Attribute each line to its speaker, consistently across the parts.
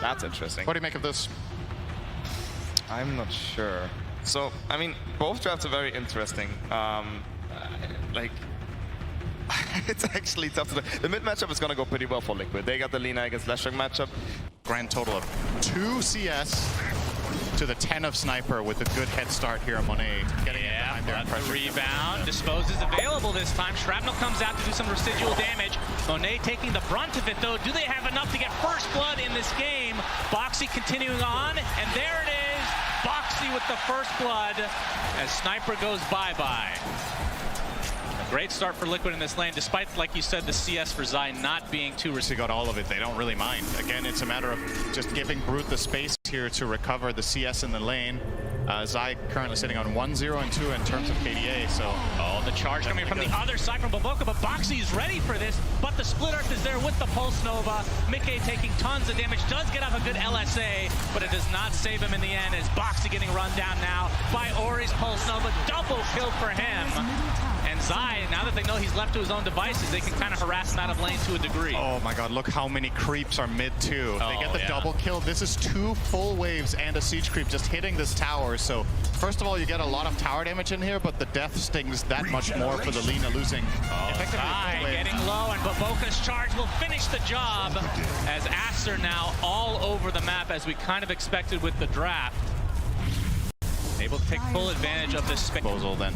Speaker 1: That's interesting.
Speaker 2: What do you make of this?
Speaker 1: I'm not sure. So, I mean, both drafts are very interesting. Like, it's actually tough to do. The mid matchup is going to go pretty well for Liquid. They got the Lina against Leshrac matchup.
Speaker 2: Grand total of 2 CS to the 10 of Sniper with a good head start here on Monet. Getting it behind there.
Speaker 3: The rebound. Dispose is available this time. Shrapnel comes out to do some residual damage. Monet taking the brunt of it, though. Do they have enough to get first blood in this game? Boxy continuing on, and there it is. Boxy with the first blood as Sniper goes bye-bye. A great start for Liquid in this lane, despite, like you said, the CS for Zai not being too risky.
Speaker 2: They got all of it. They don't really mind. Again, it's a matter of just giving Brute the space here to recover the CS in the lane. Zai currently sitting on 1-0 and 2 in terms of KDA, so...
Speaker 3: Oh, the charge coming from the other side from BO3, but Boxy is ready for this, but the Split Earth is there with the Pulse Nova. miCKe taking tons of damage, does get off a good LSA, but it does not save him in the end, as Boxy getting run down now by Ori's Pulse Nova. Double kill for him. And Zai, now that they know he's left to his own devices, they can kind of harass him out of lane to a degree.
Speaker 2: Oh my god, look how many creeps are mid too. They get the double kill. This is 2 full waves and a siege creep just hitting this tower. So first of all, you get a lot of tower damage in here, but the death stings that much more for the Lina losing.
Speaker 3: Zai getting low, and Baboka's charge will finish the job as Aster now all over the map, as we kind of expected with the draft. Able to take full advantage of this proposal then.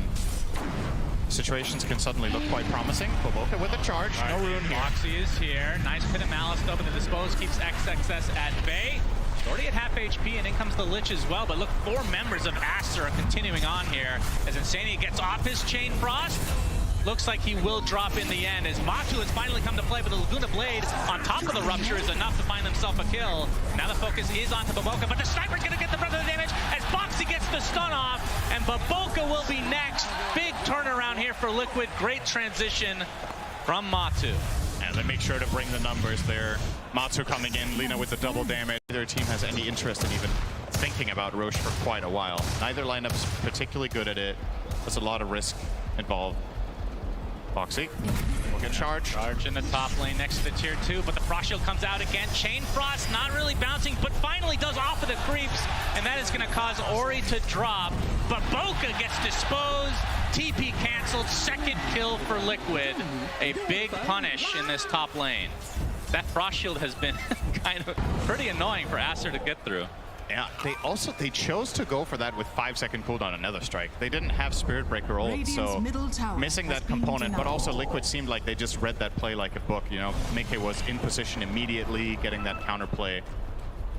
Speaker 2: Situations can suddenly look quite promising. BO3 with a charge, no rune here.
Speaker 3: Boxy is here. Nice pit of Malice though, but the Dispose keeps XXS at bay. Already at half HP, and in comes the Lich as well. But look, 4 members of Aster are continuing on here as Insania gets off his Chain Frost. Looks like he will drop in the end as Matu has finally come to play, but the Laguna Blade on top of the Rupture is enough to find himself a kill. Now the focus is onto BO3, but the Sniper's going to get the brunt of the damage as Boxy gets the stun off, and BO3 will be next. Big turnaround here for Liquid. Great transition from Matu.
Speaker 2: And they make sure to bring the numbers there. Matu coming in, Lina with the double damage. Neither team has any interest in even thinking about Roche for quite a while. Neither lineup's particularly good at it. There's a lot of risk involved. Boxy will get charged.
Speaker 3: Charge in the top lane next to the tier 2, but the Frost Shield comes out again. Chain Frost not really bouncing, but finally does off of the creeps, and that is going to cause Ori to drop. But Boca gets disposed. TP canceled. Second kill for Liquid. A big punish in this top lane. That Frost Shield has been kind of pretty annoying for Aster to get through.
Speaker 2: Yeah, they chose to go for that with 5-second cooldown another strike. They didn't have Spirit Breaker ult, so missing that component, but also Liquid seemed like they just read that play like a book. You know, miCKe was in position immediately, getting that counterplay.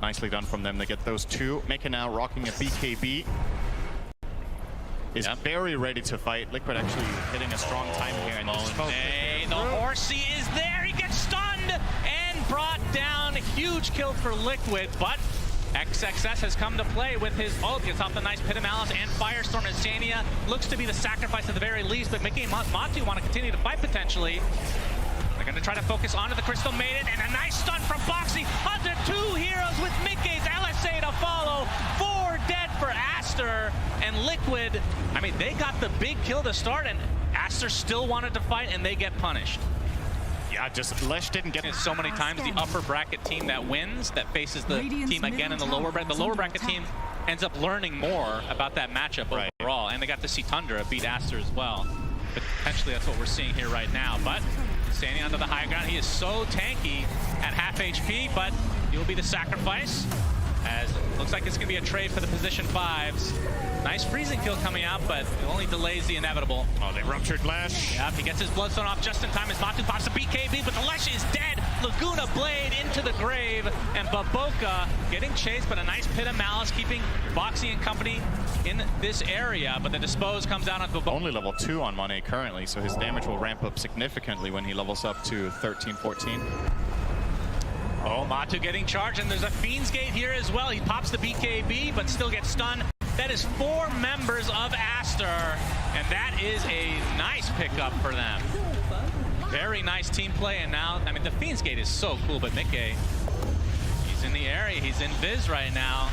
Speaker 2: Nicely done from them. They get those 2. miCKe now rocking a BKB. Is very ready to fight. Liquid actually hitting a strong time here. And
Speaker 3: the Horsey is there. He gets stunned and brought down. Huge kill for Liquid, but XXS has come to play with his ult. Gets off the nice Pit of Malice and Firestorm. Insania looks to be the sacrifice at the very least, but miCKe and Matu want to continue to fight potentially. They're going to try to focus onto the Crystal Maiden, and a nice stun from Boxy onto 2 heroes with miCKe's LSA to follow. 4 dead for Aster, and Liquid, I mean, they got the big kill to start, and Aster still wanted to fight, and they get punished.
Speaker 2: Yeah, just Lesh didn't get
Speaker 3: it so many times. The upper bracket team that wins, that faces the team again in the lower bracket. The lower bracket team ends up learning more about that matchup overall, and they got to see Tundra beat Aster as well. Potentially that's what we're seeing here right now, but standing onto the high ground, he is so tanky at half HP, but he'll be the sacrifice, as it looks like it's going to be a trade for the position 5s. Nice freezing kill coming out, but it only delays the inevitable.
Speaker 2: Oh, they ruptured Lesh.
Speaker 3: Yep, he gets his Bloodstone off just in time as Matu pops a BKB, but the Lesh is dead. Laguna Blade into the grave, and BO3 getting chased, but a nice Pit of Malice keeping Boxy and company in this area, but the Dispose comes out on BO3.
Speaker 2: Only level 2 on Monet currently, so his damage will ramp up significantly when he levels up to 13, 14.
Speaker 3: Oh, Matu getting charged, and there's a Fiend's Gate here as well. He pops the BKB, but still gets stunned. That is 4 members of Aster, and that is a nice pickup for them. Very nice team play, and now, I mean, the Fiend's Gate is so cool, but miCKe, he's in the area. He's in Viz right now.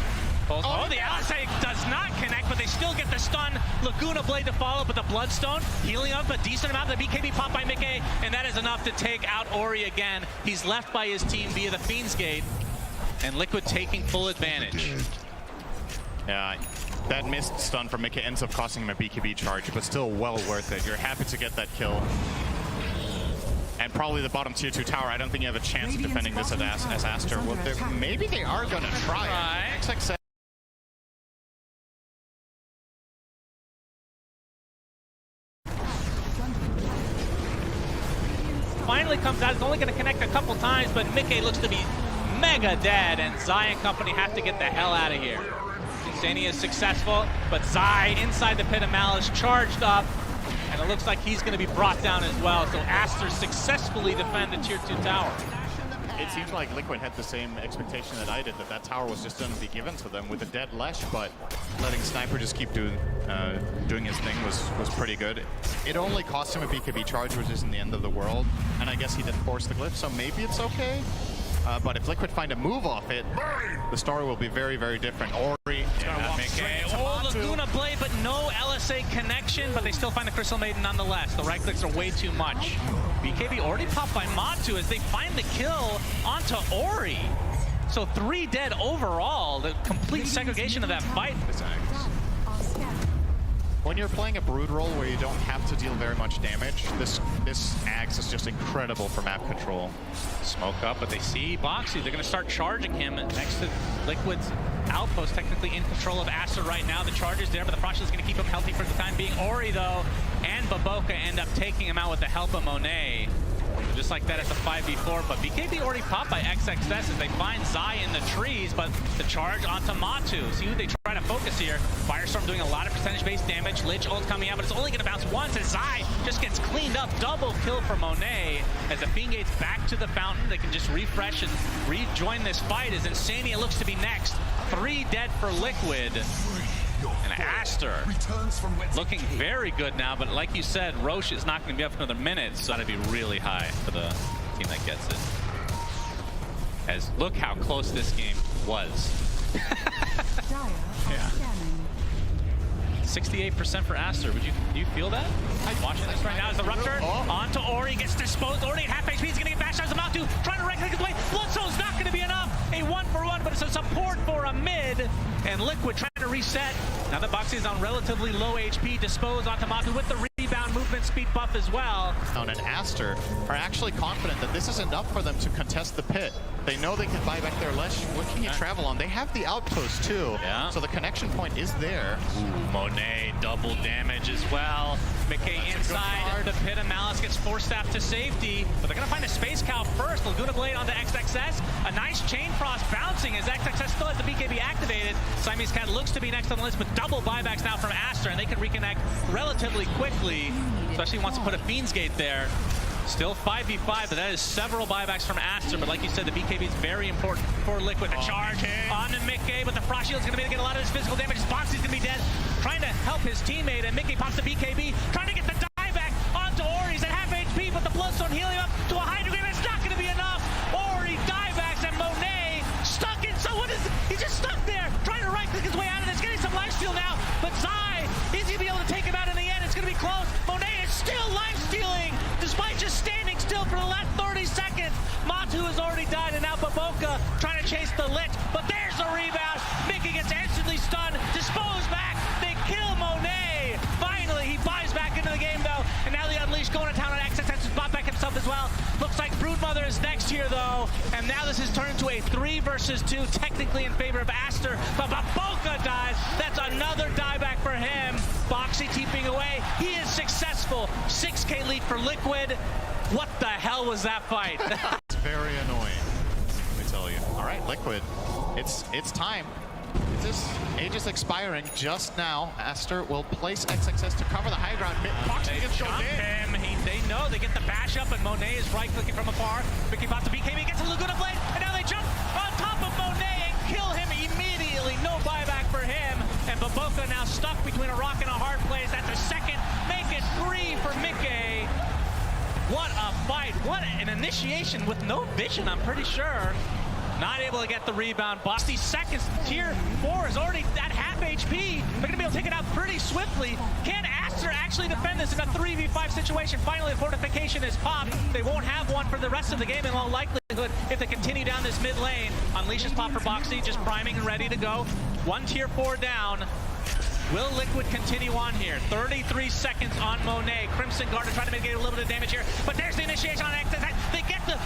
Speaker 3: Oh, the LSA does not connect, but they still get the stun. Laguna Blade to follow, but the Bloodstone healing up a decent amount. The BKB popped by miCKe, and that is enough to take out Ori again. He's left by his team via the Fiend's Gate. and Liquid taking full advantage.
Speaker 2: Yeah, that missed stun from Mickey ends up costing him a BKB charge, but still well worth it. You're happy to get that kill. And probably the bottom tier 2 tower. I don't think you have a chance of defending this as Aster. Well, maybe they are going to try it. XXS
Speaker 3: finally comes out. It's only going to connect a couple times, but Mickey looks to be mega dead, and Zai and company have to get the hell out of here. Insania is successful, but Zai inside the Pit of Malice charged up, and it looks like he's going to be brought down as well. So Aster successfully defend the tier 2 tower.
Speaker 2: It seems like Liquid had the same expectation that I did, that tower was just going to be given to them with a dead Lesh, but letting Sniper just keep doing his thing was pretty good. It only cost him a BKB charge, which isn't the end of the world, and I guess he didn't force the glyph, so maybe it's okay. But if Liquid find a move off it, the story will be very, very different. Ori,
Speaker 3: Laguna Blade, but no LSA connection, but they still find the Crystal Maiden nonetheless. The right clicks are way too much. BKB already popped by Matu as they find the kill onto Ori. So 3 dead overall, the complete segregation of that fight.
Speaker 2: When you're playing a Brood role where you don't have to deal very much damage, this Axe is just incredible for map control.
Speaker 3: Smoke up, but they see Boxy. They're going to start charging him next to Liquid's outpost, technically in control of Aster right now. The charge is there, but the Frost is going to keep him healthy for the time being. Ori, though, and Baboka end up taking him out with the help of Monet. Just like that at the 5v4, but BKB already popped by XXS as they find Zai in the trees, but the charge onto Matu. See who they try to focus here. Firestorm doing a lot of percentage-based damage. Lich ult coming out, but it's only going to bounce once as Zai just gets cleaned up. Double kill for Monet as the Fiend Gate's back to the fountain. They can just refresh and rejoin this fight as Insania looks to be next. 3 dead for Liquid. And Aster looking very good now, but like you said, Roche is not going to be up for another minute, so it's got to be really high for the team that gets it. As look how close this game was. Yeah. 68% for Aster. Do you feel that? Watching this right now as the Rupture onto Ori, gets disposed. Ori at half HP, he's going to get bashed out as Matu, trying to right-click his way. Bloodstone's not going to be enough. A 1-for-1, but it's a support for a mid. And Liquid trying to reset. Now that Boxy is on relatively low HP, disposed onto Matu with the rebound movement speed buff as well.
Speaker 2: And Aster are actually confident that this is enough for them to contest the pit. They know they can buy back their Lesh. What can you travel on? They have the outpost too. Yeah. So the connection point is there.
Speaker 3: Ooh, Monet double damage as well. Mickey inside the Pit of Malice gets Force Staff to safety, but they're gonna find a Space Cow first. Laguna Blade onto XXS. A nice Chain Frost bouncing as XXS still has the BKB activated. Siamese Cat looks to be next on the list, but double buybacks now from Aster, and they can reconnect relatively quickly, especially wants to put a Fiend's Gate there. Still 5v5, but that is several buybacks from Aster. But like you said, the BKB is very important for Liquid. The charge on to Mickey, but the Frost Shield is going to get a lot of his physical damage. Boxy's going to be dead, trying to help his teammate, and Mickey pops the BKB, trying to get the dieback onto Ori. He's at half HP, but the Bloodstone healing up to a high degree, but it's not going to be enough. Ori diebacks, and Monet stuck in. So what is? He's just stuck there, trying to right-click his way out of this, getting some lifesteal now. But Zai, is he be able to take him out in the end? It's going to be close. Monet is still lifestealing, despite just standing still for the last 30 seconds. Matu has already died, and now Baboka trying to chase the Lich, but there's the rebound. Mickey gets instantly stunned, disposed back, they kill Monet. Finally, he buys back into the game though, and now the Unleashed going to town on XXS has bought back himself as well. Looks like Broodmother is next here though, and now this has turned into a 3 versus 2, technically in favor of Aster, but Baboka dies. That's another dieback for him. Boxy keeping away, he is successful. 6K lead for Liquid. What the hell was that fight?
Speaker 2: It's very annoying, let me tell you. All right, Liquid, it's time. Aegis expiring just now. Aster will place XXS to cover the high ground.
Speaker 3: They jump him. They know they get the bash up, and Monet is right-clicking from afar. Mickey pops the BKB, gets a Laguna Blade, and now they jump on top of Monet and kill him immediately. No buyback for him, and Baboka now stuck between a rock and a hard place. That's a second. Make it 3 for Mickey. What a fight. What an initiation with no vision, I'm pretty sure. Not able to get the rebound. 60 seconds. Tier 4 is already at half HP. They're going to be able to take it out pretty swiftly. Can Aster actually defend this in a 3v5 situation? Finally, the fortification is popped. They won't have one for the rest of the game in all likelihood. likelihood, if they continue down this mid lane, unleashes pop for Boxy, just priming and ready to go. 1 tier 4 down. Will Liquid continue on here? 33 seconds on Monet. Crimson Guard trying to mitigate a little bit of damage here, but there's the initiation on X. They get the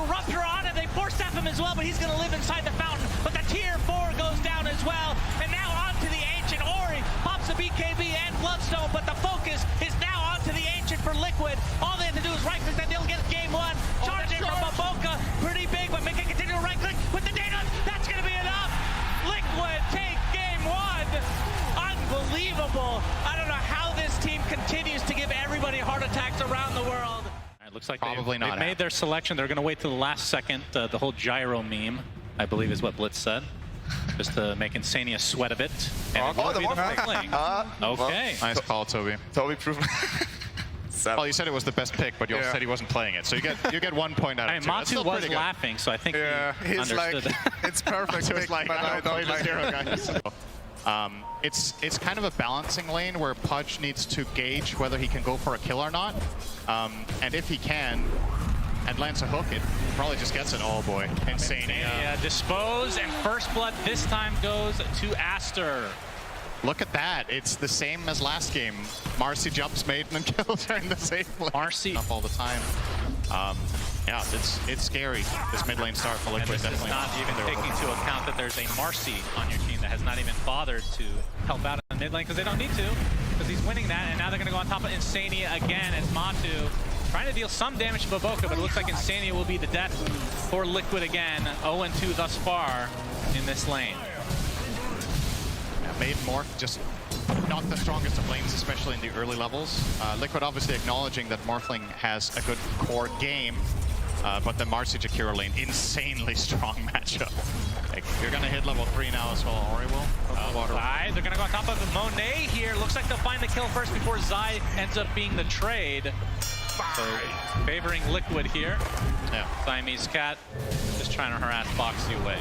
Speaker 3: Rupture on him. They force step him as well, but he's going to live inside the fountain. But the tier 4 goes down as well, and now onto the Ancient. Ori pops the BKB and Bloodstone, but the focus is now onto the Ancient for Liquid. All they have to do is right-click, then they'll get game 1. Charging from BO3, pretty big, but Mickey continue to right-click with the data. That's going to be enough. Liquid take game 1. Unbelievable. I don't know how this team continues to give everybody heart attacks around the world.
Speaker 4: It looks like
Speaker 2: Probably
Speaker 4: they've
Speaker 2: not
Speaker 4: made their selection. They're going to wait till the last second. The whole gyro meme, I believe, is what Blitz said. Just to make Insania sweat a bit. And it will be the first lane. Okay.
Speaker 2: Nice call, Toby.
Speaker 1: Toby proved.
Speaker 2: Well, you said it was the best pick, but you also said he wasn't playing it. So you get 1 point out of 2.
Speaker 4: Matu was laughing, so I think he
Speaker 5: he's like,
Speaker 4: understood that.
Speaker 5: it's perfect.
Speaker 2: He was like,
Speaker 5: but I don't like
Speaker 2: zero, guys. It's kind of a balancing lane where Pudge needs to gauge whether he can go for a kill or not. And if he can, and lands a hook, it probably just gets it. Oh boy, insane.
Speaker 3: Yeah, dispose, and first blood this time goes to Aster.
Speaker 2: Look at that. It's the same as last game. Marcy jumps maiden and kills her in the same lane.
Speaker 3: Marcy
Speaker 2: up all the time. Yeah, it's scary. This mid lane start for Liquid, definitely.
Speaker 3: Not even taking into account that there's a Marcy on your team that has not even bothered to help out in the mid lane because they don't need to, because he's winning that, and now they're going to go on top of Insania again as Matu trying to deal some damage to BO3, but it looks like Insania will be the death for Liquid again. 0-2 thus far in this lane.
Speaker 2: Yeah, Maiden Morph just not the strongest of lanes, especially in the early levels. Liquid obviously acknowledging that Morphling has a good core game, but the Marcy Jakiro lane, insanely strong matchup. Like, you're gonna hit level 3 now as well, Ori will.
Speaker 3: Zai, they're gonna go on top of Monet here. Looks like they'll find the kill first before Zai ends up being the trade. So favoring Liquid here.
Speaker 2: Yeah.
Speaker 3: Siamese Cat just trying to harass Boxy away.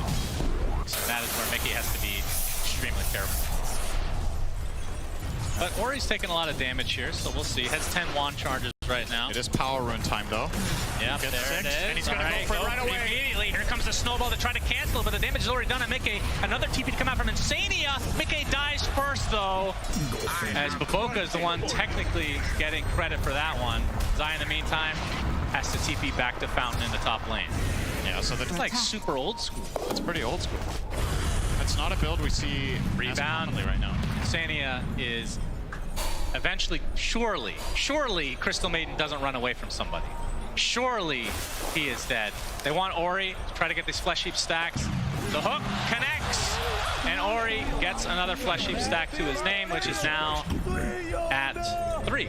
Speaker 3: So that is where Mickey has to be extremely careful. But Ori's taking a lot of damage here, so we'll see. Has 10 wand charges right now.
Speaker 2: It is power rune time though.
Speaker 3: Yeah, there it is.
Speaker 2: And he's gonna go for it right away.
Speaker 3: Immediately, here comes the snowball to try to cancel, but the damage is already done on Mickey. Another TP to come out from Insania. Mickey dies first though, as BO3 is the one technically getting credit for that one. Zai in the meantime has to TP back to Fountain in the top lane.
Speaker 2: Yeah, so
Speaker 3: It's like super old school.
Speaker 2: it's pretty old school. It's not a build we see
Speaker 3: Rebound
Speaker 2: right now.
Speaker 3: Insania is eventually, surely Crystal Maiden doesn't run away from somebody. Surely he is dead. They want Ori to try to get these Flesh Heap stacks. The hook connects, and Ori gets another Flesh Heap stack to his name, which is now at 3.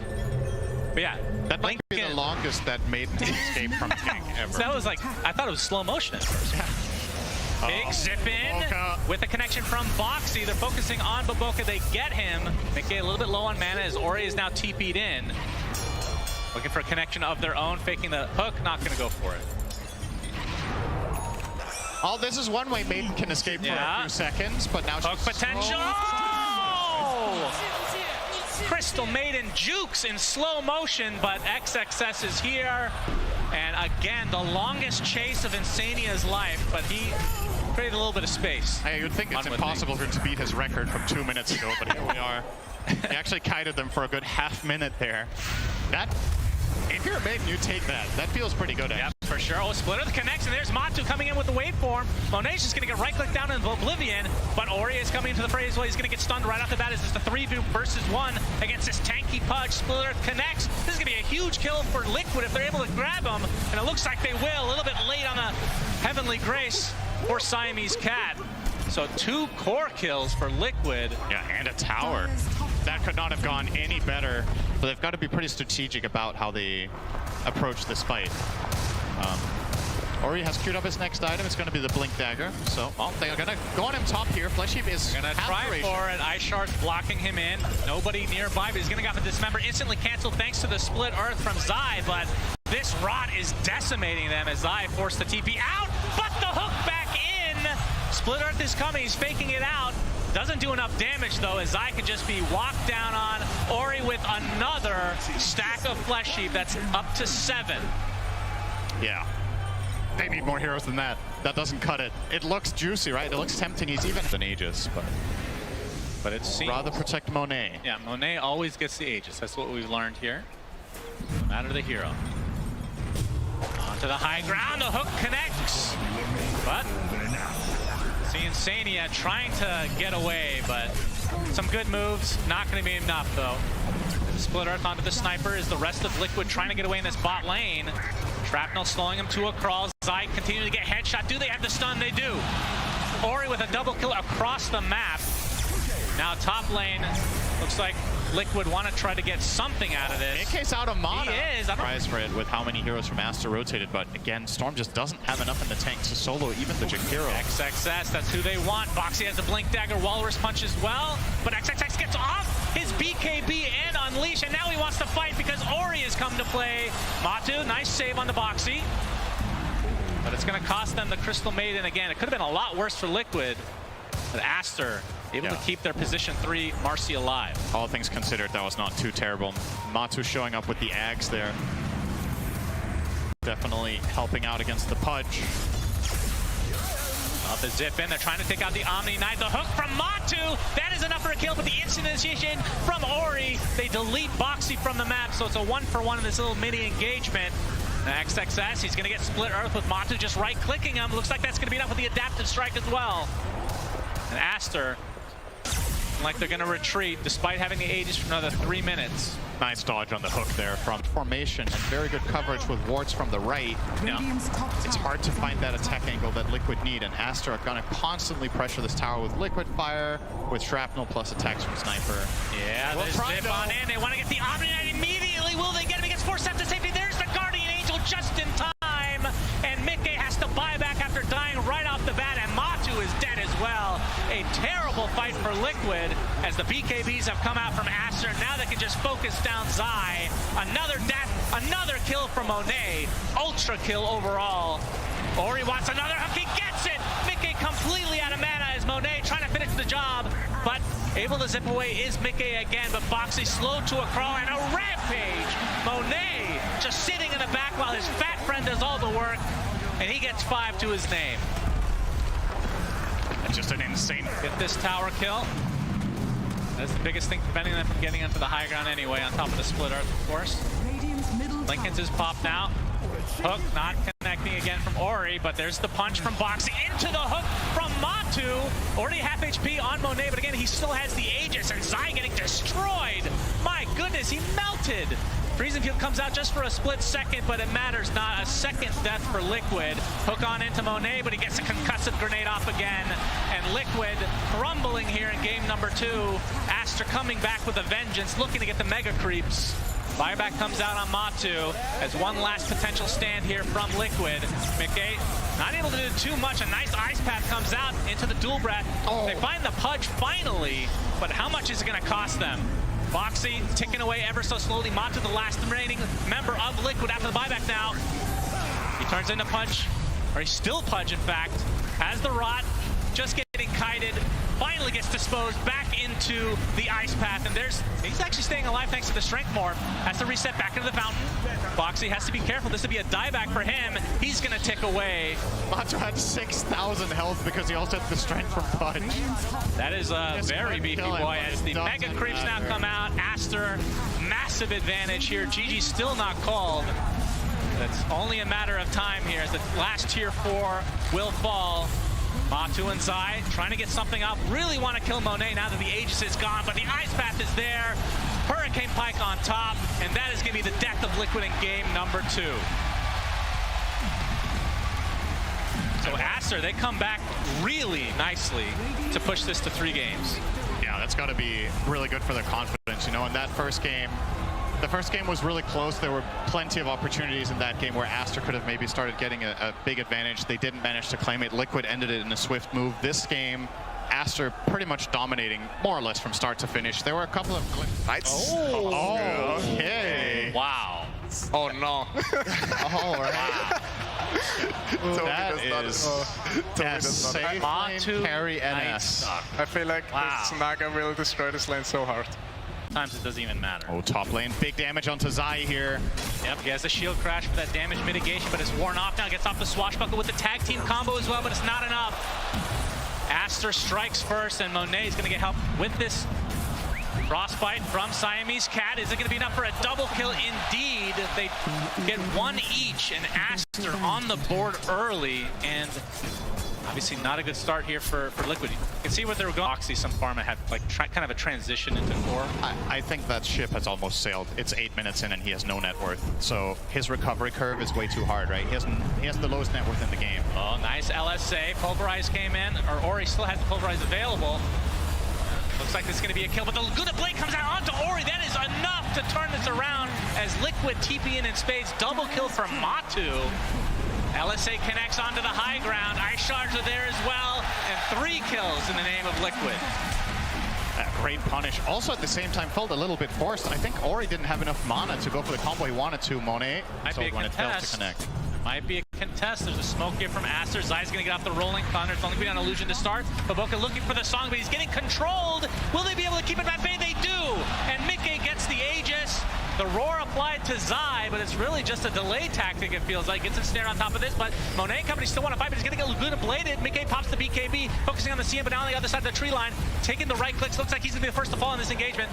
Speaker 3: But yeah,
Speaker 2: That might be the longest that Maiden escaped from King ever.
Speaker 3: that was like, I thought it was slow motion at first. Big zip in with a connection from Boxy. They're focusing on BO3. They get him. Mickey a little bit low on mana as Ori is now TP'd in. Looking for a connection of their own, faking the hook, not going to go for it.
Speaker 2: Oh, this is one way Maiden can escape for a few seconds, but now
Speaker 3: hook
Speaker 2: she's
Speaker 3: potential. Oh! Crystal Maiden jukes in slow motion, but XXS is here. And again, the longest chase of Insania's life, but he created a little bit of space.
Speaker 2: Hey, you'd think it's impossible for him to beat his record from 2 minutes ago, but here we are. He actually kited them for a good half-minute there. That, if you're a Maiden, you take that. That feels pretty good, actually.
Speaker 3: Yep, for sure. Oh, Splitter the connection. There's Matu coming in with the waveform. Monet's just going to get right-click down in Oblivion, but Ori is coming into the fray as well. He's going to get stunned right off the bat. It's just a 3v versus 1 against this tanky Pudge. Splitter connects. This is going to be a huge kill for Liquid if they're able to grab him, and it looks like they will. A little bit late on the Heavenly Grace for Siamese Cat. So 2 core kills for Liquid.
Speaker 2: Yeah, and a tower. That could not have gone any better. But they've got to be pretty strategic about how they approach this fight. Ori has queued up his next item. It's going to be the Blink Dagger. So, well, they're going to go on him top here. Flesh Heap is
Speaker 3: going to try for it. Ice Shard's blocking him in. Nobody nearby, but he's going to go for the Dismember. Instantly canceled thanks to the Split Earth from Zai, but this rot is decimating them as Zai forced the TP out, but the hook back in. Split Earth is coming. He's faking it out. Doesn't do enough damage, though, as Zai could just be walked down on. Ori with another stack of Flesh Heap. That's up to 7.
Speaker 2: Yeah. They need more heroes than that. That doesn't cut it. It looks juicy, right? It looks tempting. He's even than Aegis,
Speaker 4: but it seems...
Speaker 2: rather protect Monet.
Speaker 4: Yeah, Monet always gets the Aegis. That's what we've learned here. No matter the hero. Onto the high ground, the hook connects. But seeing Sania trying to get away, but some good moves. Not going to be enough, though. Split Earth onto the sniper is the rest of Liquid trying to get away in this bot lane. Shrapnel slowing him to a crawl. Zai continuing to get headshot. Do they have the stun? They do. Ori with a double kill across the map. Now top lane, looks like Liquid want to try to get something out of this.
Speaker 2: AK's out of mana.
Speaker 4: He is.
Speaker 2: Prize for it with how many heroes from Aster rotated, but again, Storm just doesn't have enough in the tank to solo even the Jakiro.
Speaker 3: XXS, that's who they want. Boxy has the Blink Dagger, Walrus Punch as well, but XXX gets off his BKB and Unleash, and now he wants to fight because Ori has come to play. Matu, nice save on the Boxy, but it's going to cost them the Crystal Maiden again. It could have been a lot worse for Liquid, but Aster able to keep their position 3 Marcy alive.
Speaker 2: All things considered, that was not too terrible. Matu showing up with the Ags there. Definitely helping out against the Pudge.
Speaker 3: Up the zip in, they're trying to take out the Omni Knight. The hook from Matu, that is enough for a kill, but the instant initiation from Ori, they delete Boxy from the map, so it's a 1-for-1 in this little mini engagement. XXS, he's gonna get Split Earth with Matu just right-clicking him. Looks like that's gonna be enough with the Adaptive Strike as well. And Aster, like they're going to retreat despite having the Aegis for another 3 minutes.
Speaker 2: Nice dodge on the hook there from formation and very good coverage with wards from the right. It's hard to find that attack angle that Liquid need, and Aster are going to constantly pressure this tower with Liquid Fire, with Shrapnel plus attacks from Sniper.
Speaker 3: Yeah, they zip on in. They want to get the Omni Knight immediately. Will they get him? He gets 4 steps to safety. There's the Guardian Angel just in time. And Mickey has to buy back after dying right off the bat, and Matu is dead as well. A terrible fight for Liquid as the BKBs have come out from Aster. Now they can just focus down Zai. Another death, another kill from Monet. Ultra kill overall. Ori wants another hook, he gets it! Mickey completely out of mana as Monet trying to finish the job, but able to zip away is Mickey again, but Boxy slowed to a crawl and a rampage! Monet just sitting in the back while his fat friend does all the work, and he gets 5 to his name.
Speaker 2: Just an insane.
Speaker 3: Get this tower kill. That's the biggest thing preventing them from getting into the high ground anyway, on top of the Split Earth, of course. Linken's is popped now. Hook not connecting again from Ori, but there's the punch from Boxy into the hook from Matu. Already half HP on Monet, but again, he still has the Aegis, and Zai getting destroyed. My goodness, he melted. Freezing Field comes out just for a split second, but it matters not. A second death for Liquid. Hook on into Monet, but he gets a concussive grenade off again. And Liquid crumbling here in game number 2. Aster coming back with a vengeance, looking to get the mega creeps. Buyback comes out on Matu as one last potential stand here from Liquid. Mickey not able to do too much. A nice ice path comes out into the dual breath. They find the Pudge finally, but how much is it going to cost them? Boxy ticking away ever so slowly. Matu, the last remaining member of Liquid after the buyback now. He turns into Punch, or he's still Pudge in fact. Has the Rot, just getting kited. Finally gets disposed back into the ice path, and he's actually staying alive thanks to the strength morph. Has to reset back into the fountain. Boxy has to be careful. This would be a dieback for him. He's gonna tick away.
Speaker 2: Matu had 6,000 health because he also had the strength from Pudge.
Speaker 3: That is a very beefy boy as the mega creeps now come out. Aster, massive advantage here. GG still not called. It's only a matter of time here as the last tier 4 will fall. Matu and Zai trying to get something up. Really want to kill Monet now that the Aegis is gone, but the ice path is there. Hurricane Pike on top, and that is going to be the death of Liquid in game number 2. So Aster, they come back really nicely to push this to 3 games.
Speaker 2: Yeah, that's got to be really good for their confidence. You know, in that first game, the first game was really close. There were plenty of opportunities in that game where Aster could have maybe started getting a big advantage. They didn't manage to claim it. Liquid ended it in a swift move. This game, Aster pretty much dominating more or less from start to finish. There were a couple of
Speaker 1: Nice.
Speaker 2: Oh, okay.
Speaker 3: Wow.
Speaker 1: Oh no.
Speaker 2: All right. That is safe lane carry NS.
Speaker 5: I feel like
Speaker 3: Wow.
Speaker 5: this Naga will destroy this lane so hard.
Speaker 3: Sometimes it doesn't even matter.
Speaker 2: Oh, top lane, big damage onto Zai here.
Speaker 3: Yep, he has the shield crash for that damage mitigation, but it's worn off now. Gets off the swashbuckle with the tag team combo as well, but it's not enough. Aster strikes first, and Monet is going to get help with this frostbite from Siamese Cat. Is it going to be enough for a double kill? Indeed, they get one each, and Aster on the board early, and obviously not a good start here for Liquid. You can see where they were going. Oxy, some pharma had like kind of a transition into core.
Speaker 2: I think that ship has almost sailed. It's 8 minutes in and he has no net worth. So his recovery curve is way too hard, right? He has the lowest net worth in the game.
Speaker 3: Oh, nice LSA. Pulverize came in, or Ori still has the Pulverize available. Looks like this is going to be a kill, but the Laguna Blade comes out onto Ori. That is enough to turn this around as Liquid TP in spades. Double kill for Matu. LSA connects onto the high ground. Ice Shards are there as well, and 3 kills in the name of Liquid.
Speaker 2: Great punish. Also at the same time felt a little bit forced. I think Ori didn't have enough mana to go for the combo he wanted to. Monet told when it failed to connect.
Speaker 3: Might be a contest. There's a smoke here from Aster. Zai's going to get off the Rolling Thunder. It's only been on Illusion to start. Baboka looking for the song, but he's getting controlled. Will they be able to keep it at bay? They do. And Mickey gets the Aegis. The roar applied to Zai, but it's really just a delay tactic, it feels like. Gets a snare on top of this, but Monet Company still want to fight, but he's going to get Laguna Bladed. Mickey pops the BKB, focusing on the CM, but now on the other side of the tree line, taking the right clicks. Looks like he's going to be the first to fall in this engagement.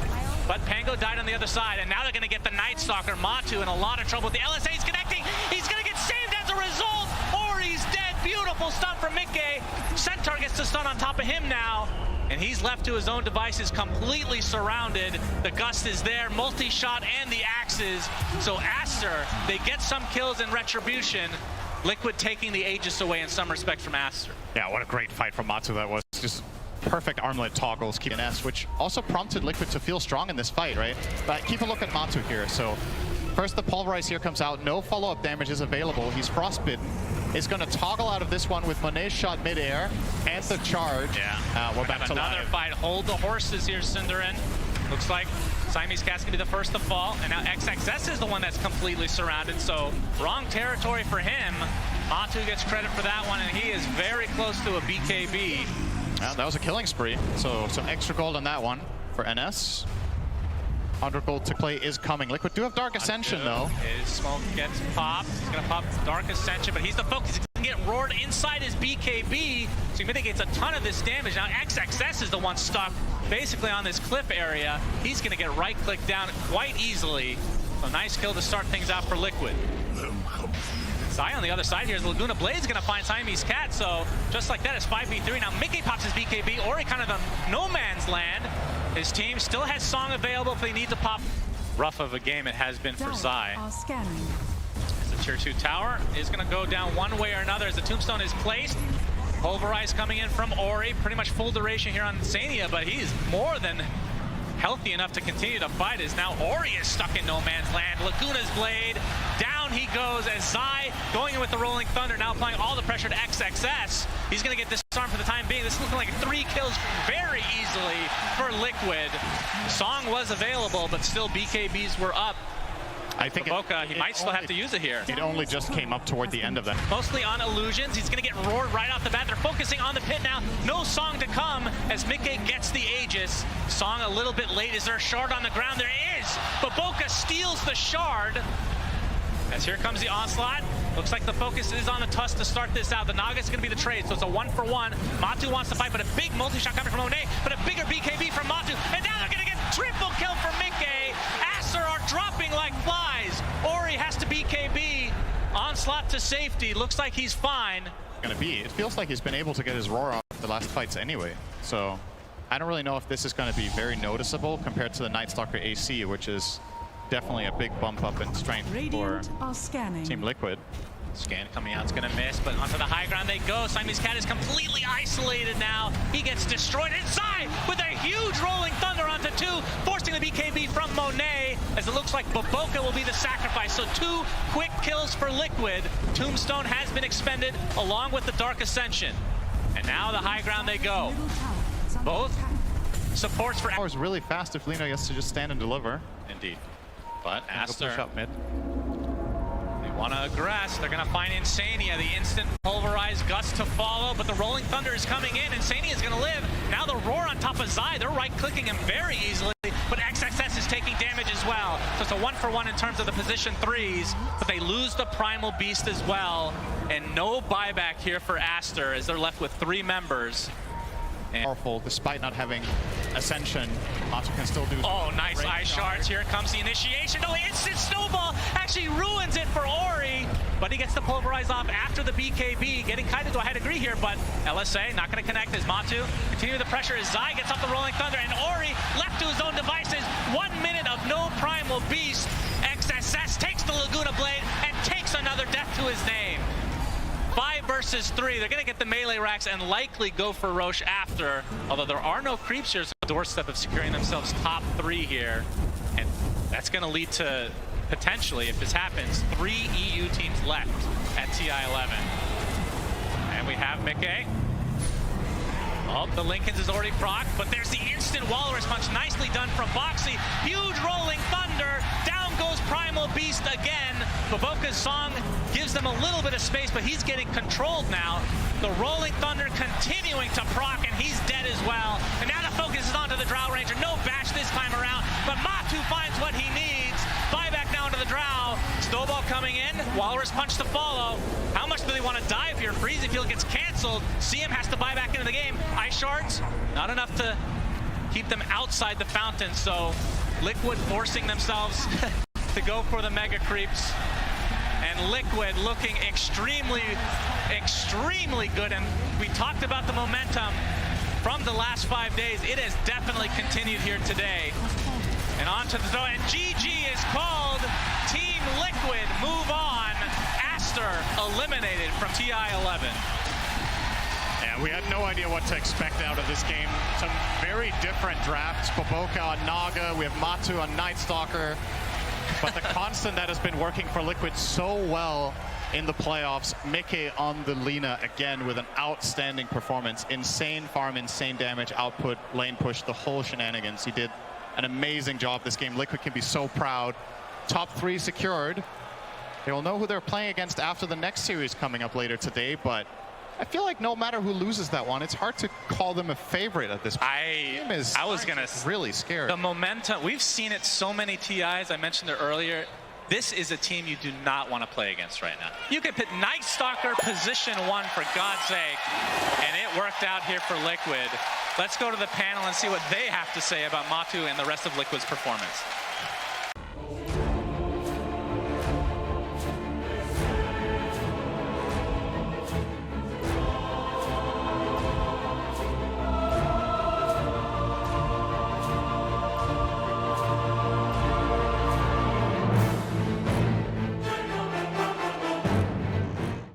Speaker 3: But Pango died on the other side, and now they're going to get the Night Stalker. Matu in a lot of trouble with the LSA. He's connecting. He's going to get saved as a result. Ori's dead. Beautiful stun from Mickey. Centaur gets the stun on top of him now. And he's left to his own devices, completely surrounded. The Gust is there, multi-shot, and the axes. So Aster, they get some kills in retribution. Liquid taking the Aegis away in some respect from Aster.
Speaker 2: Yeah, what a great fight from Matu that was. Just perfect armlet toggles, keeping S, which also prompted Liquid to feel strong in this fight, right? But keep a look at Matu here. So first the Pulverize here comes out. No follow-up damage is available. He's frostbitten. Is going to toggle out of this one with Monet's shot midair and the charge.
Speaker 3: Yeah,
Speaker 2: we're back to
Speaker 3: another
Speaker 2: live.
Speaker 3: fight. Hold the horses here, Cinderin. Looks like Siamese Cat's going to be the first to fall, and now XXS is the one that's completely surrounded, so wrong territory for him. Matu gets credit for that one, and he is very close to a BKB.
Speaker 2: Yeah, that was a killing spree, so some extra gold on that one for NS. 100 gold to play is coming. Liquid do have Dark Ascension, though.
Speaker 3: His smoke gets popped. He's going to pop Dark Ascension, but he's the focus. He's going to get roared inside his BKB, so he mitigates a ton of this damage. Now XXS is the one stuck basically on this cliff area. He's going to get right-clicked down quite easily. So nice kill to start things out for Liquid. Zai on the other side here is Laguna Blade's going to find Siamese Cat, so just like that, it's 5v3. Now Mickey pops his BKB, Ori kind of the no man's land. His team still has Song available if they need to pop. Rough of a game it has been for Zai. As the tier 2 tower is going to go down one way or another as the tombstone is placed. Pulverize coming in from Ori, pretty much full duration here on Sania, but he's more than healthy enough to continue to fight as now Ori is stuck in no man's land. Laguna's Blade, down he goes as Zai going in with the Rolling Thunder, now applying all the pressure to XXS. He's going to get disarmed for the time being. This is looking like 3 kills very easily for Liquid. The Song was available, but still BKBs were up.
Speaker 2: I think
Speaker 3: Baboka, he might still have to use it here.
Speaker 2: It only just came up toward the end of that.
Speaker 3: Mostly on illusions. He's going to get roared right off the bat. They're focusing on the pit now. No Song to come as Mickey gets the Aegis. Song a little bit late. Is there a shard on the ground? There is. Baboka steals the shard. As here comes the onslaught. Looks like the focus is on the Tusk to start this out. The Naga's going to be the trade, so it's a 1-for-1. Matu wants to fight, but a big multi-shot coming from Monet, but a bigger BKB from Matu. And now they're going to get triple kill for Mickey. Aster are dropping like flies. Ori has to BKB. Onslaught to safety. Looks like he's fine.
Speaker 2: It feels like he's been able to get his roar off the last fights anyway. So I don't really know if this is going to be very noticeable compared to the Night Stalker AC, which is definitely a big bump up in strength for Team Liquid.
Speaker 3: Scan coming out, it's gonna miss, but onto the high ground they go. Siamese Cat is completely isolated now. He gets destroyed. And Zai with a huge Rolling Thunder onto 2, forcing the BKB from Monet, as it looks like Baboka will be the sacrifice. So 2 quick kills for Liquid. Tombstone has been expended along with the Dark Ascension. And now the high ground they go. Both supports for
Speaker 2: Hours really fast if Lino gets to just stand and deliver.
Speaker 3: Indeed. But Aster,
Speaker 2: push up mid.
Speaker 3: They want to aggress. They're going to find Insania, the instant pulverized Gust to follow, but the Rolling Thunder is coming in. Insania is going to live. Now the roar on top of Zai. They're right-clicking him very easily. but XXS is taking damage as well. So it's a 1-for-1 in terms of the position 3s, but they lose the Primal Beast as well. And no buyback here for Aster as they're left with 3 members.
Speaker 2: Powerful, despite not having Ascension, Matu can still do.
Speaker 3: Oh, nice ice shards. Here comes the initiation. Oh, instant snowball actually ruins it for Ori, but he gets the pulverize off after the BKB, getting kind of to a high degree here, but LSA not going to connect as Matu continue the pressure as Zai gets off the Rolling Thunder, and Ori left to his own devices. 1 minute of no Primal Beast. XSS takes the Laguna Blade and takes another death to his name. 5 versus 3. They're going to get the melee racks and likely go for Roche after. Although there are no creeps here, so the doorstep of securing themselves top 3 here. And that's going to lead to, potentially, if this happens, 3 EU teams left at TI-11. And we have Mickey. Oh, the Lincolns is already proc, but there's the instant Walrus Punch. Nicely done from Boxy. Huge Rolling Thunder. Down goes Primal Beast again. Baboka's song gives them a little bit of space, but he's getting controlled now. The Rolling Thunder continuing to proc, and he's dead as well. And now the focus is onto the Drow Ranger. No bash this time around, but Matu finds what he needs. Buyback now into the Drow. Snowball coming in. Walrus Punch to follow. How much do they want to dive here? Freezing Field gets canceled. CM has to buy back into the game. Ice shards, not enough to keep them outside the fountain, so Liquid forcing themselves to go for the mega creeps. And Liquid looking extremely, extremely good. And we talked about the momentum from the last 5 days. It has definitely continued here today. And on to the throw, and GG is called. Team Liquid move on. Aster eliminated from TI-11.
Speaker 2: Yeah, we had no idea what to expect out of this game. Some very different drafts. Baboka on Naga, we have Matu on Night Stalker. But the constant that has been working for Liquid so well in the playoffs, Mickey on the Lina again with an outstanding performance. Insane farm, insane damage, output, lane push, the whole shenanigans. He did an amazing job this game. Liquid can be so proud. Top 3 secured. They will know who they're playing against after the next series coming up later today, but I feel like no matter who loses that one, it's hard to call them a favorite at this point.
Speaker 3: I was gonna
Speaker 2: really scared.
Speaker 3: The momentum, we've seen it so many TIs. I mentioned it earlier. This is a team you do not want to play against right now. You could put Night Stalker position 1 for God's sake, and it worked out here for Liquid. Let's go to the panel and see what they have to say about Matu and the rest of Liquid's performance.